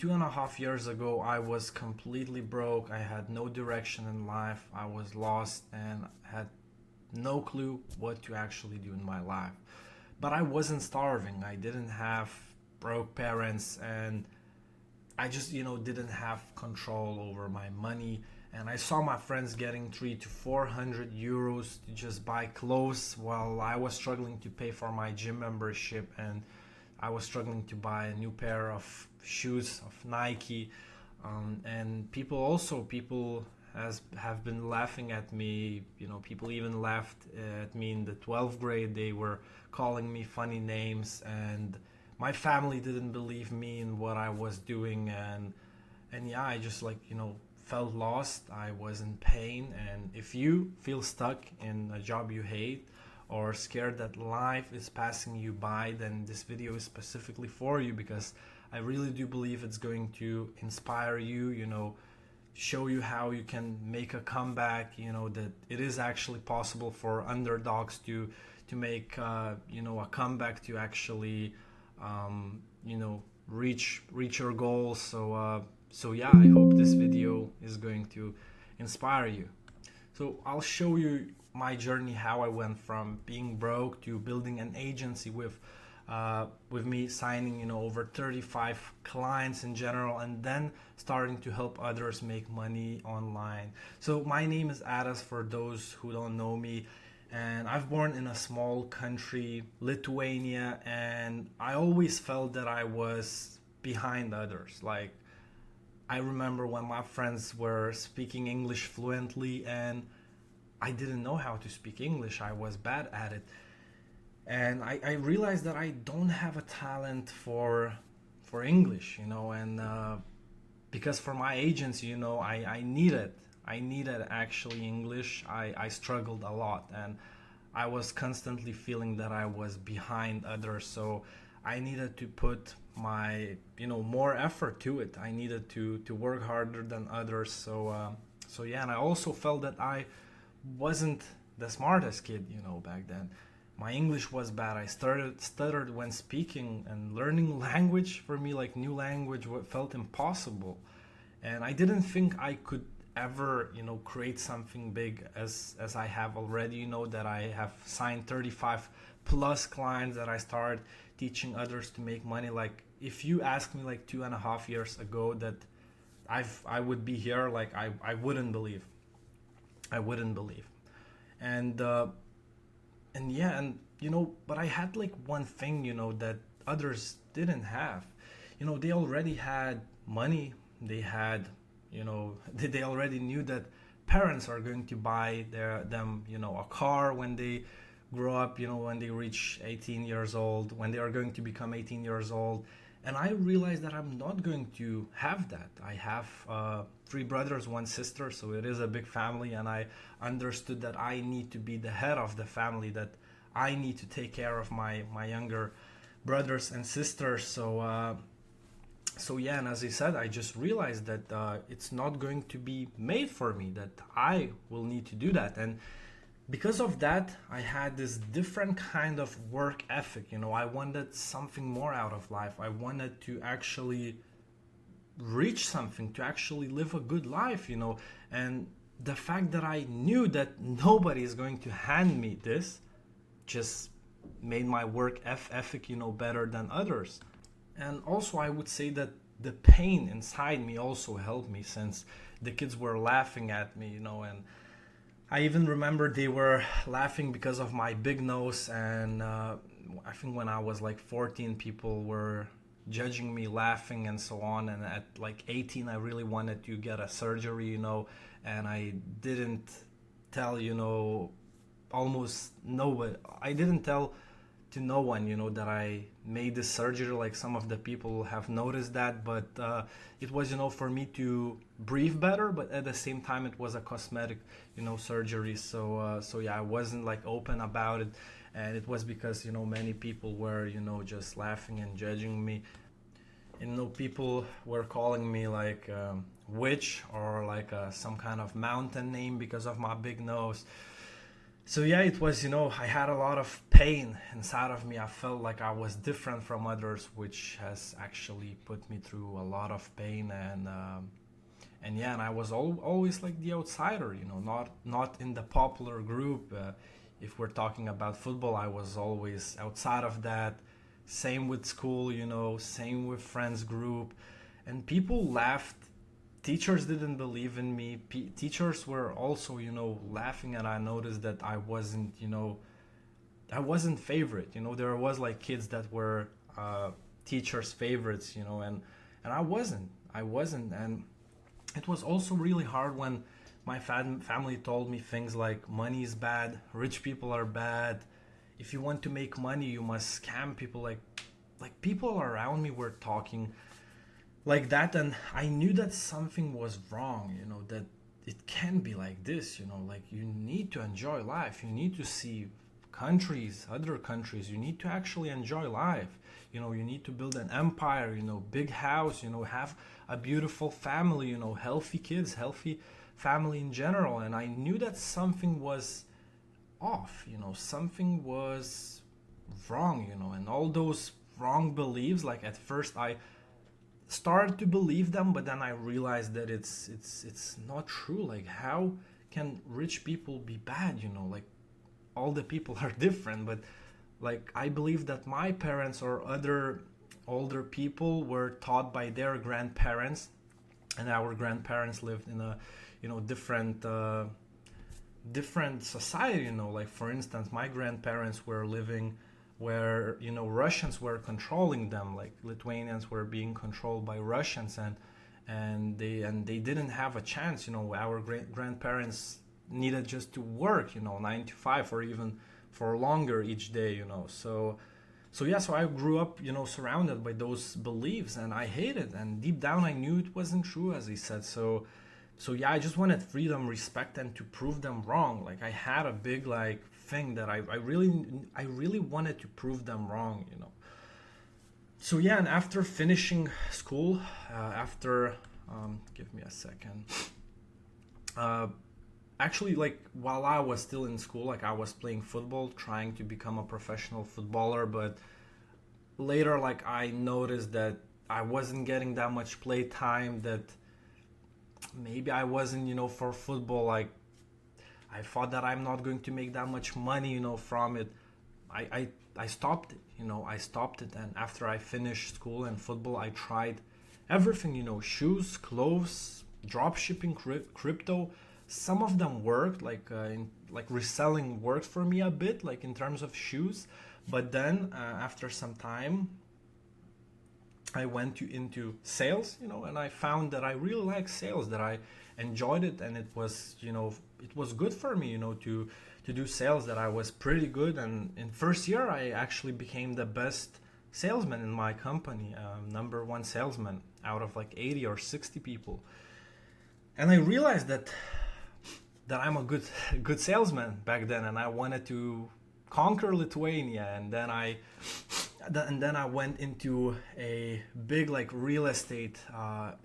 2.5 years ago, I was completely broke. I had no direction in life. I was lost and had no clue what to actually do in my life. But I wasn't starving. I didn't have broke parents, and I just, didn't have control over my money. And I saw my friends getting 300 to 400 euros to just buy clothes while I was struggling to pay for my gym membership, and I was struggling to buy a new pair of shoes of Nike. And people have been laughing at me. People even laughed at me in the 12th grade. They were calling me funny names, and my family didn't believe me in what I was doing. And yeah, I just felt lost. I was in pain. And if you feel stuck in a job you hate, or scared that life is passing you by, then this video is specifically for you, because I really do believe it's going to inspire you, show you how you can make a comeback, that it is actually possible for underdogs to make a comeback, to actually reach your goals. So yeah, I hope this video is going to inspire you. So I'll show you my journey, how I went from being broke to building an agency with me signing over 35 clients in general, and then starting to help others make money online. So my name is Adas, for those who don't know me, and I've born in a small country, Lithuania, and I always felt that I was behind others. Like, I remember when my friends were speaking English fluently and I didn't know how to speak English. I was bad at it. And I realized that I don't have a talent for English, and because for my agency, I needed actually English. I struggled a lot, and I was constantly feeling that I was behind others. So I needed to put my more effort to it. I needed to work harder than others. So yeah, and I also felt that I wasn't the smartest kid back then. My English was bad. I stuttered when speaking, and learning language for me, like new language, felt impossible. And I didn't think I could ever create something big as I have already. That I have signed 35 plus clients, that I started teaching others to make money. Like, if you asked me like 2.5 years ago that I would be here, like I wouldn't believe. And yeah, and but I had like one thing that others didn't have. They already had money. They had they already knew that parents are going to buy them a car when they grow up, when they reach 18 years old, when they are going to become 18 years old. And I realized that I'm not going to have that. I have 3 brothers, 1 sister, so it is a big family, and I understood that I need to be the head of the family, that I need to take care of my younger brothers and sisters. So yeah, and as I said, I just realized that it's not going to be made for me, that I will need to do that. And because of that, I had this different kind of work ethic. I wanted something more out of life. I wanted to actually reach something, to actually live a good life, and the fact that I knew that nobody is going to hand me this just made my work ethic, better than others. And also, I would say that the pain inside me also helped me, since the kids were laughing at me, and I even remember they were laughing because of my big nose. And I think when I was like 14, people were judging me, laughing, and so on. And at like 18, I really wanted to get a surgery, and I didn't tell, almost nobody. I didn't tell to no one, that I made this surgery. Like, some of the people have noticed that, but it was, for me to breathe better, but at the same time, it was a cosmetic, surgery. So yeah, I wasn't like open about it, and it was because, many people were, just laughing and judging me. People were calling me like witch, or like some kind of mountain name because of my big nose. So yeah, it was, I had a lot of pain inside of me. I felt like I was different from others, which has actually put me through a lot of pain. And yeah, and I was always like the outsider, not in the popular group. If we're talking about football, I was always outside of that. Same with school, same with friends group. And people laughed. Teachers didn't believe in me. Teachers were also, laughing, and I noticed that I wasn't favorite. There was like kids that were teachers' favorites, and I wasn't. And it was also really hard when my family told me things like money is bad, rich people are bad. If you want to make money, you must scam people. Like people around me were talking like that, and I knew that something was wrong. That it can be like this. Like you need to enjoy life. You need to see other countries. You need to actually enjoy life. You need to build an empire. Big house. Have a beautiful family. Healthy kids, healthy family in general. And I knew that something was off. Something was wrong. And all those wrong beliefs. Like at first, I started to believe them, but then I realized that it's not true. Like how can rich people be bad? Like all the people are different, but like I believe that my parents or other older people were taught by their grandparents, and our grandparents lived in a different society. Like for instance, my grandparents were living where Russians were controlling them, like Lithuanians were being controlled by Russians, and they didn't have a chance. Our grandparents needed just to work 9 to 5 or even for longer each day. So I grew up surrounded by those beliefs, and I hated, and deep down I knew it wasn't true, as he said. So yeah, I just wanted freedom, respect, and to prove them wrong. Like I had a big like thing that I really wanted to prove them wrong. So yeah, and after finishing school, after give me a second. Uh, Actually, like while I was still in school, like I was playing football, trying to become a professional footballer, but later, like I noticed that I wasn't getting that much play time. That maybe I wasn't, for football. Like I thought that I'm not going to make that much money, from it. I I, I stopped it. I stopped it, and after I finished school and football, I tried everything. Shoes, clothes, drop shipping, crypto. Some of them worked, like reselling worked for me a bit, like in terms of shoes. But then after some time, I went into sales, and I found that I really like sales, that I enjoyed it, and it was good for me, to do sales, that I was pretty good. And in first year, I actually became the best salesman in my company, number one salesman out of like 80 or 60 people. And I realized that I'm a good salesman back then, and I wanted to conquer Lithuania. And then I went into a big like real estate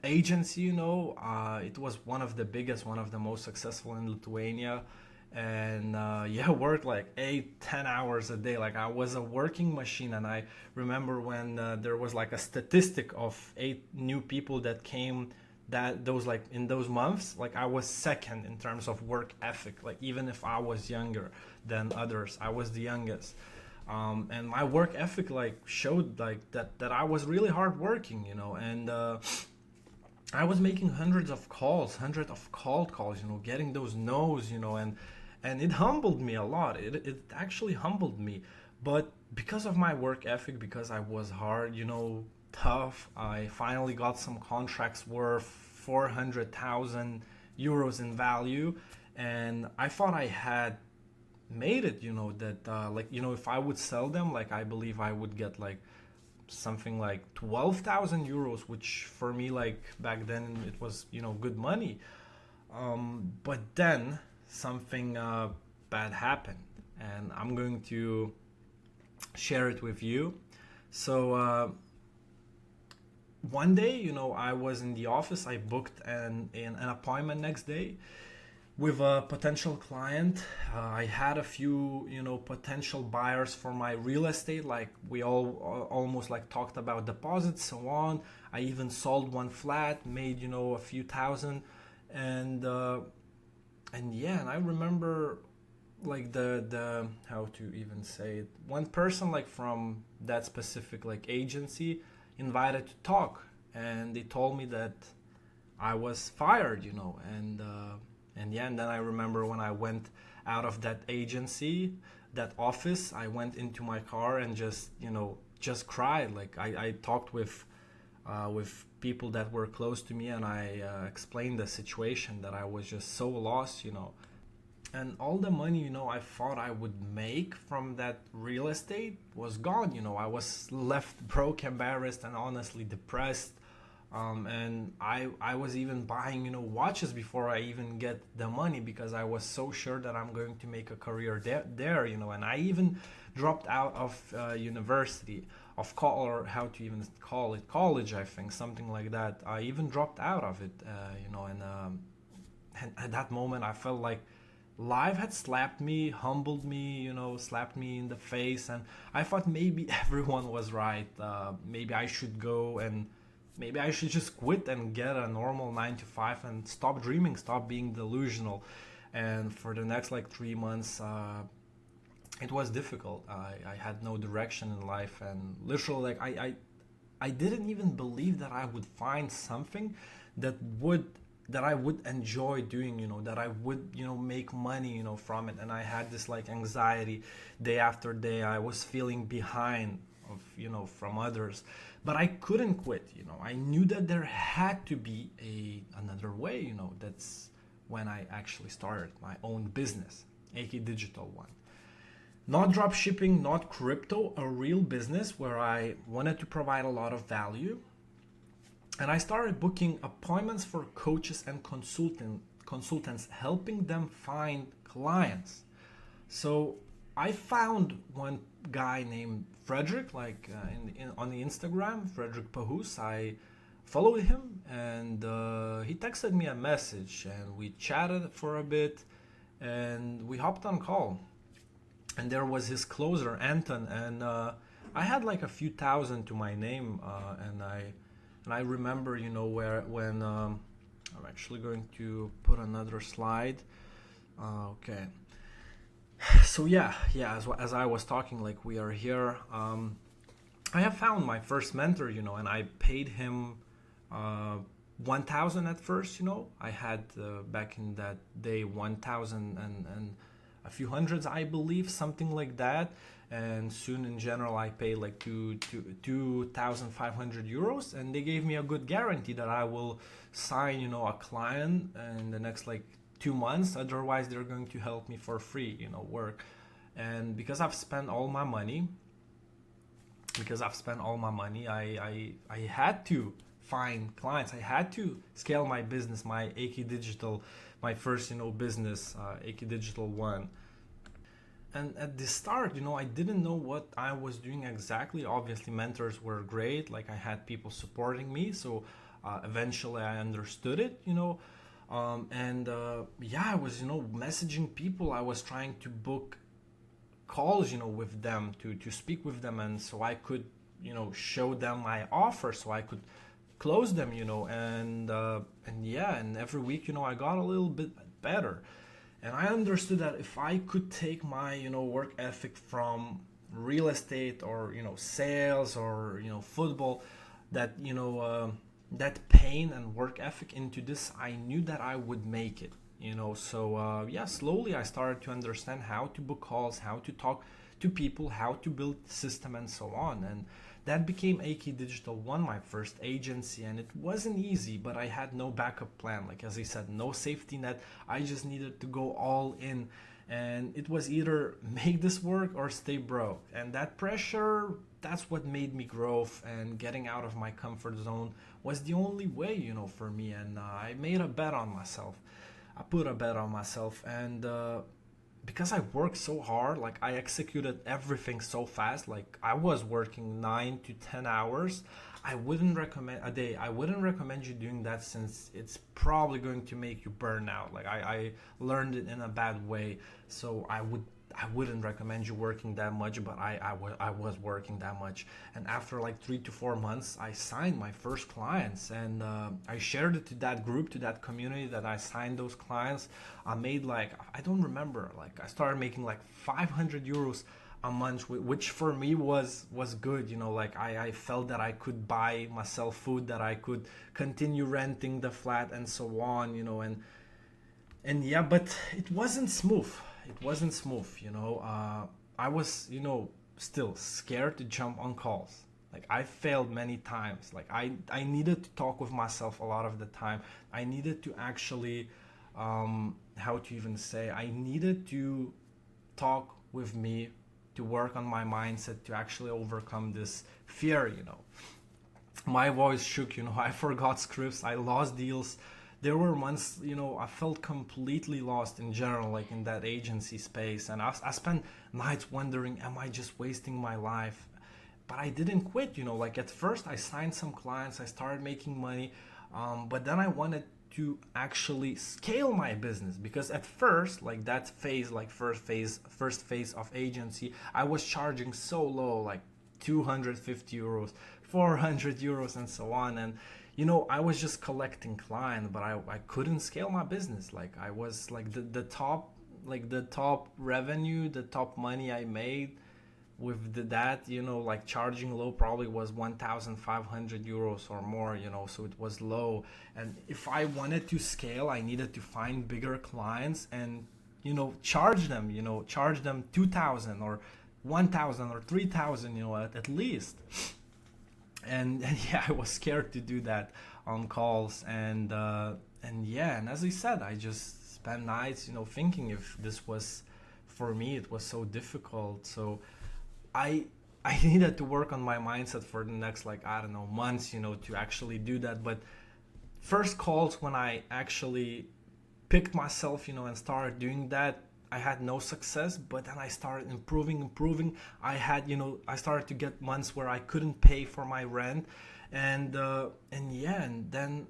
agency. It was one of the biggest, one of the most successful in Lithuania, and yeah, worked like 8-10 hours a day. Like I was a working machine. And I remember when there was like a statistic of 8 new people that came, that those like in those months, like I was second in terms of work ethic. Like even if I was younger than others, I was the youngest. And my work ethic like showed like that I was really hardworking, and I was making hundreds of cold calls, getting those no's, and it humbled me a lot. It actually humbled me. But because of my work ethic, because I was hard, tough, I finally got some contracts worth 400,000 euros in value. And I thought I had made it, that if I would sell them, like I believe I would get like something like 12,000 euros, which for me, like back then, it was good money. But then something bad happened, and I'm going to share it with you. So one day, I was in the office. I booked an appointment next day with a potential client. I had a few, potential buyers for my real estate. Like we all almost like talked about deposits, so on. I even sold one flat, made a few thousand, and yeah, and I remember like the how to even say it. One person like from that specific like agency invited to talk, and they told me that I was fired, and yeah, and then I remember when I went out of that agency, that office, I went into my car and just cried. Like I talked with people that were close to me, and I explained the situation that I was just so lost, and all the money I thought I would make from that real estate was gone. I was left broke, embarrassed, and honestly depressed. And I was even buying watches before I even get the money, because I was so sure that I'm going to make a career there. And I even dropped out of university of or how to even call it, college, I think, something like that. I even dropped out of it, and at that moment I felt like life had slapped me, humbled me, slapped me in the face, and I thought maybe everyone was right. Maybe I should go, and maybe I should just quit and get a normal 9 to 5 and stop dreaming, stop being delusional. And for the next like 3 months, it was difficult. I had no direction in life, and literally like I didn't even believe that I would find something that I would enjoy doing, that I would, make money, from it. And I had this like anxiety day after day. I was feeling behind of, from others, but I couldn't quit. I knew that there had to be another way. That's when I actually started my own business, AK Digital one. Not drop shipping, not crypto, a real business where I wanted to provide a lot of value. And I started booking appointments for coaches and consultants, helping them find clients. So I found one guy named Frederick, like on the Instagram, Frederick Pahus. I followed him, and he texted me a message, and we chatted for a bit, and we hopped on call. And there was his closer, Anton, and I had like a few thousand to my name, and I remember, when I'm actually going to put another slide. Okay. So yeah, as I was talking, like we are here. I have found my first mentor, and I paid him 1,000 at first. I had back in that day 1,000 and a few hundreds, I believe, something like that. And soon in general I paid like 2,500 euros, and they gave me a good guarantee that I will sign a client in the next like 2 months. Otherwise they're going to help me for free, work. And because I've spent all my money, I had to find clients. I had to scale my business, my AK Digital, my first business, AK Digital one. And at the start, I didn't know what I was doing exactly. Obviously mentors were great, like I had people supporting me, so eventually I understood it. Yeah, I was messaging people. I was trying to book calls with them, to speak with them, and so I could show them my offer, so I could close them, and yeah, and every week I got a little bit better. And I understood that if I could take my work ethic from real estate, or sales, or football, that that pain and work ethic into this, I knew that I would make it. So yeah, slowly I started to understand how to book calls, how to talk to people, how to build system, and so on. And that became AK Digital One, my first agency, and it wasn't easy, but I had no backup plan. Like, as I said, no safety net. I just needed to go all in, and it was either make this work or stay broke. And that pressure, that's what made me grow, and getting out of my comfort zone was the only way, for me. And I made a bet on myself. I put a bet on myself, and because I worked so hard, like I executed everything so fast, like I was working 9 to 10 hours. I wouldn't recommend a day. I wouldn't recommend you doing that since it's probably going to make you burn out. Like I learned it in a bad way, so I wouldn't recommend you working that much, but I was working that much. And after like 3 to 4 months, I signed my first clients, and I shared it to that group, to that community that I signed those clients. I made like, I don't remember, like I started making like 500 euros a month, which for me was good. You know, like I felt that I could buy myself food, that I could continue renting the flat and so on. You know, and yeah, but it wasn't smooth. It wasn't smooth, you know. I was, you know, still scared to jump on calls. Like I failed many times. Like I needed to talk with myself a lot of the time. I needed to actually, how to even say, I needed to talk with me, to work on my mindset, to actually overcome this fear, you know. My voice shook, you know. I forgot scripts, I lost deals. There were months, you know, I felt completely lost in general, like in that agency space. And I spent nights wondering, am I just wasting my life? But I didn't quit, you know. Like at first I signed some clients, I started making money, but then I wanted to actually scale my business, because at first, like that phase, like first phase of agency, I was charging so low, like 250 euros, 400 euros, and so on. And you know, I was just collecting clients, but I couldn't scale my business. Like I was like the top, like the top revenue, the top money I made with that, you know, like charging low probably was 1,500 euros or more, you know. So it was low. And if I wanted to scale, I needed to find bigger clients and, you know, charge them 2,000 or 1,000 or 3,000, you know, at least. And yeah, I was scared to do that on calls. And yeah, and as I said, I just spent nights, you know, thinking if this was for me. It was so difficult. So I I needed to work on my mindset for the next, like, I don't know, months, you know, to actually do that. But first calls, when I actually picked myself, you know, and started doing that, I had no success. But then I started improving. I started to get months where I couldn't pay for my rent. And yeah, and then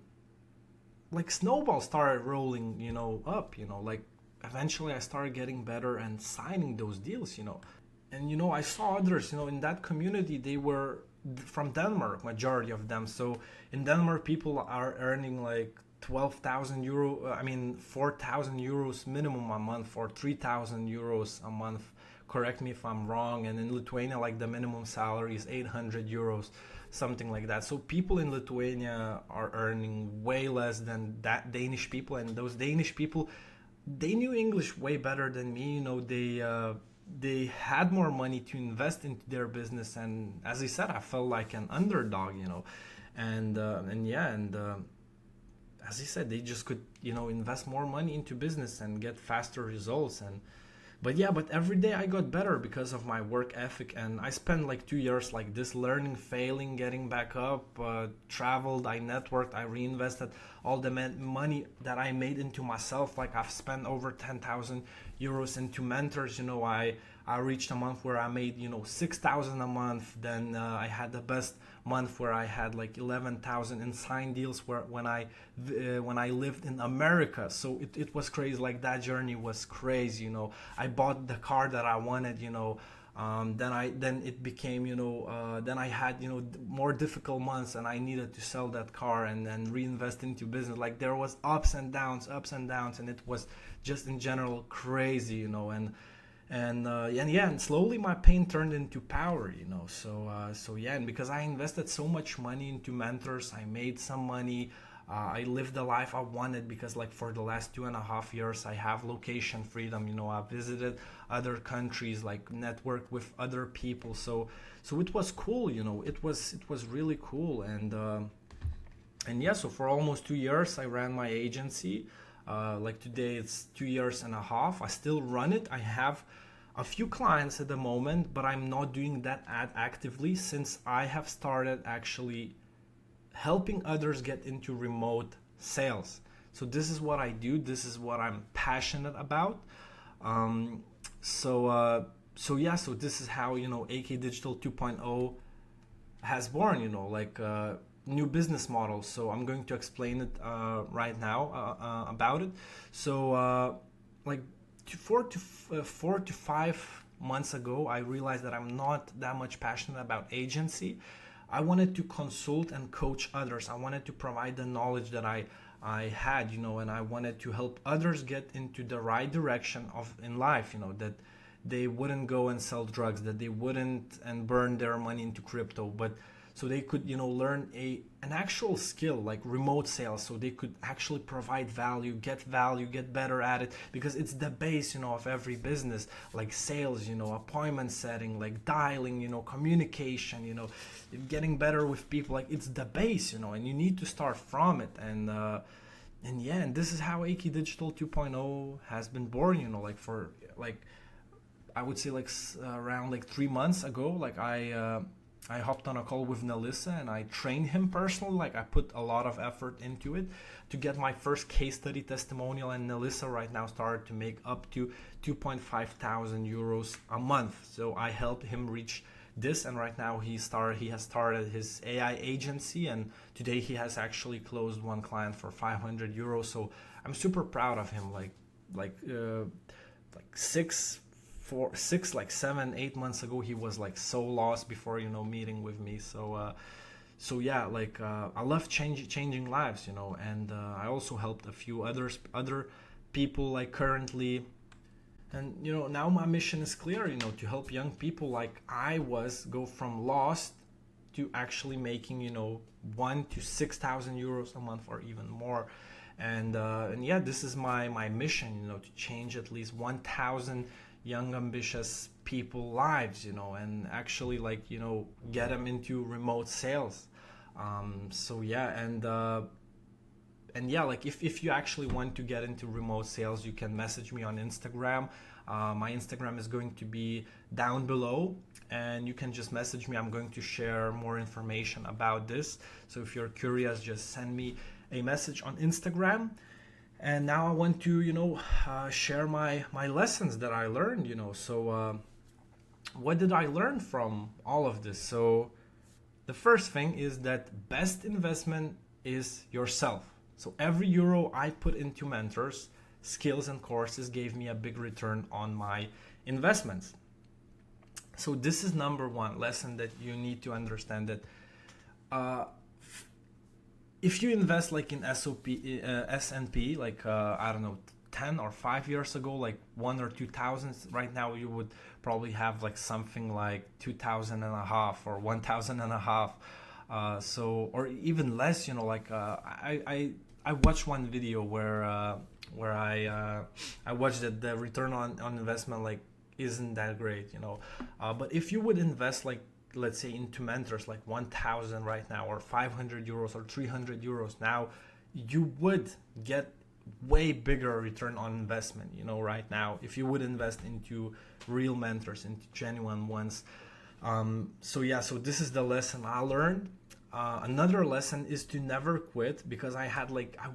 like snowball started rolling, you know, up, you know, like eventually I started getting better and signing those deals, you know. And you know, I saw others, you know, in that community. They were from Denmark, majority of them. So in Denmark, people are earning like 12,000 euro, 4,000 euros minimum a month, or 3,000 euros a month. Correct me if I'm wrong. And in Lithuania, like the minimum salary is 800 euros, something like that. So people in Lithuania are earning way less than that Danish people. And those Danish people, they knew English way better than me. You know, they had more money to invest into their business. And as I said, I felt like an underdog, you know. And yeah, and as I said, they just could, you know, invest more money into business and get faster results. And but yeah, but every day I got better because of my work ethic. And I spent like 2 years like this, learning, failing, getting back up, traveled, I networked, I reinvested all the money that I made into myself. Like I've spent over 10,000 euros into mentors. You know, I reached a month where I made, you know, 6,000 a month. Then I had the best month where I had like 11,000 in signed deals, where when I lived in America. So it was crazy. Like that journey was crazy, you know. I bought the car that I wanted, you know. Then it became, you know, then I had, you know, more difficult months, and I needed to sell that car and then reinvest into business. Like there was ups and downs, and it was just in general crazy, you know. And yeah, and slowly my pain turned into power, you know. So yeah, and because I invested so much money into mentors, I made some money. I lived the life I wanted, because like for the last 2.5 years I have location freedom. You know, I visited other countries, like networked with other people. So it was cool, you know. It was really cool. And yeah, so for almost 2 years I ran my agency. Like today it's 2 years and a half. I still run it. I have a few clients at the moment, but I'm not doing that ad actively, since I have started actually helping others get into remote sales. So this is what I do. This is what I'm passionate about. Um, so uh, so yeah, so this is how AK Digital 2.0 has born. New business models. So I'm going to explain it right now about it. So like 4 to 5 months ago, I realized that I'm not that much passionate about agency. I wanted to consult and coach others. I wanted to provide the knowledge that I had, and I wanted to help others get into the right direction of in life, that they wouldn't go and sell drugs, that they wouldn't and burn their money into crypto, but so they could, learn an actual skill like remote sales, so they could actually provide value, get better at it, because it's the base, of every business, like sales, appointment setting, like dialing, communication, getting better with people, like it's the base, and you need to start from it. And yeah, and this is how AK Digital 2.0 has been born, like for like I would say like around like 3 months ago, like I hopped on a call with Nelisa and I trained him personally. Like I put a lot of effort into it to get my first case study testimonial, and Nelisa right now started to make up to 2.5 thousand euros a month. So I helped him reach this, and right now he has started his AI agency, and today he has actually closed one client for 500 euros. So I'm super proud of him. Like uh, like 7, 8 months ago, he was like so lost before meeting with me. So yeah, I love changing lives, and I also helped a few other people like currently. And now my mission is clear, to help young people like I was go from lost to actually making 1 to 6 thousand euros a month or even more. And yeah, this is my mission, to change at least 1,000 young ambitious people lives, and actually get them into remote sales. So yeah, and yeah, like if you actually want to get into remote sales, you can message me on Instagram. My Instagram is going to be down below, and you can just message me. I'm going to share more information about this. So if you're curious, just send me a message on Instagram. And now I want to share my lessons that I learned. So what did I learn from all of this? So the first thing is that best investment is yourself. So every euro I put into mentors, skills, and courses gave me a big return on my investments. So this is number one lesson that you need to understand, that uh, if you invest like in S&P, like I don't know, 10 or 5 years ago, like 1 or 2 thousand, right now you would probably have like something like 2,000 and a half or 1,000 and a half. So or even less, I watched one video where I watched that the return on investment like isn't that great, but if you would invest like, let's say, into mentors like 1,000 right now, or 500 euros or 300 euros now, you would get way bigger return on investment, right now, if you would invest into real mentors, into genuine ones. So yeah, so this is the lesson I learned. Another lesson is to never quit, because I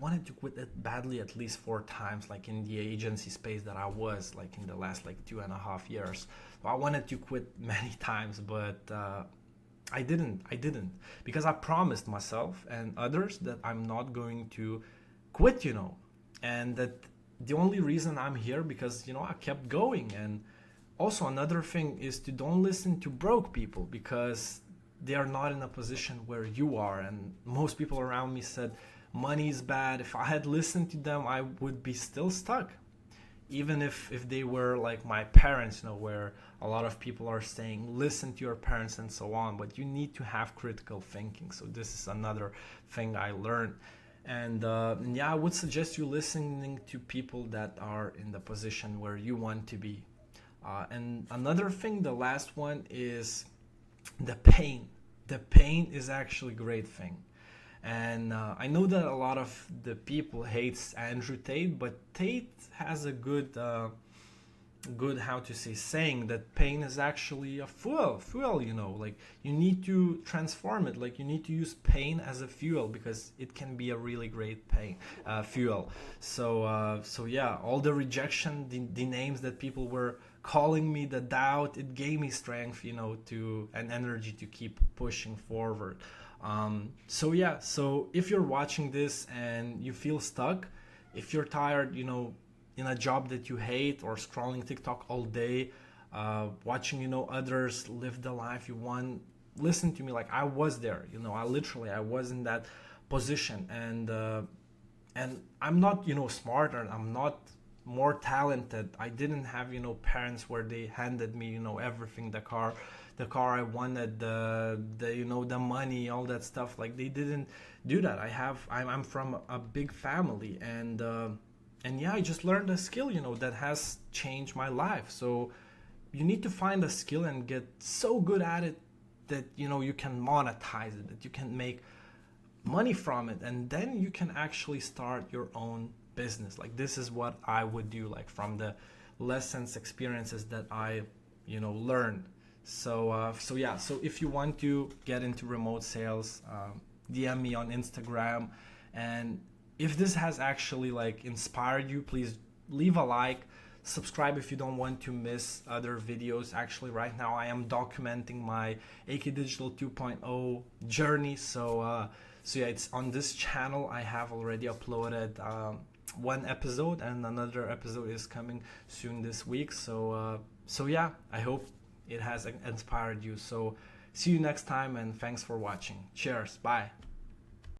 wanted to quit it badly at least 4 times, like in the agency space that I was like in the last like 2.5 years. So I wanted to quit many times, but I didn't, because I promised myself and others that I'm not going to quit, and that the only reason I'm here because I kept going. And also another thing is to don't listen to broke people, because they are not in a position where you are. And most people around me said money is bad. If I had listened to them, I would be still stuck, even if they were like my parents, where a lot of people are saying listen to your parents and so on, but you need to have critical thinking. So this is another thing I learned. And yeah, I would suggest you listening to people that are in the position where you want to be. And another thing, the last one, is the pain. The pain is actually a great thing. And I know that a lot of the people hates Andrew Tate, but Tate has a good good, how to say, saying that pain is actually a fuel, you know, like you need to transform it, like you need to use pain as a fuel, because it can be a really great pain fuel. So yeah, all the rejection, the names that people were calling me, the doubt, it gave me strength, you know, to and energy to keep pushing forward. So yeah, so if you're watching this and you feel stuck, if you're tired, you know, in a job that you hate, or scrolling TikTok all day, watching, you know, others live the life you want, listen to me. Like I was there, you know, I was in that position, and I'm not, you know, smarter. I'm not more talented. I didn't have, you know, parents where they handed me, you know, everything, the car I wanted, the you know, the money, all that stuff. Like they didn't do that. I'm from a big family, and yeah, I just learned a skill, you know, that has changed my life. So you need to find a skill and get so good at it that, you know, you can monetize it, that you can make money from it, and then you can actually start your own business. Like this is what I would do, like from the lessons, experiences that I, you know, learned. So yeah, so if you want to get into remote sales, DM me on Instagram. And if this has actually like inspired you, please leave a like, subscribe if you don't want to miss other videos. Actually right now I am documenting my AK Digital 2.0 journey. So yeah, it's on this channel. I have already uploaded one episode, and another episode is coming soon this week. So yeah, I hope it has inspired you. So see you next time, and thanks for watching. Cheers, bye.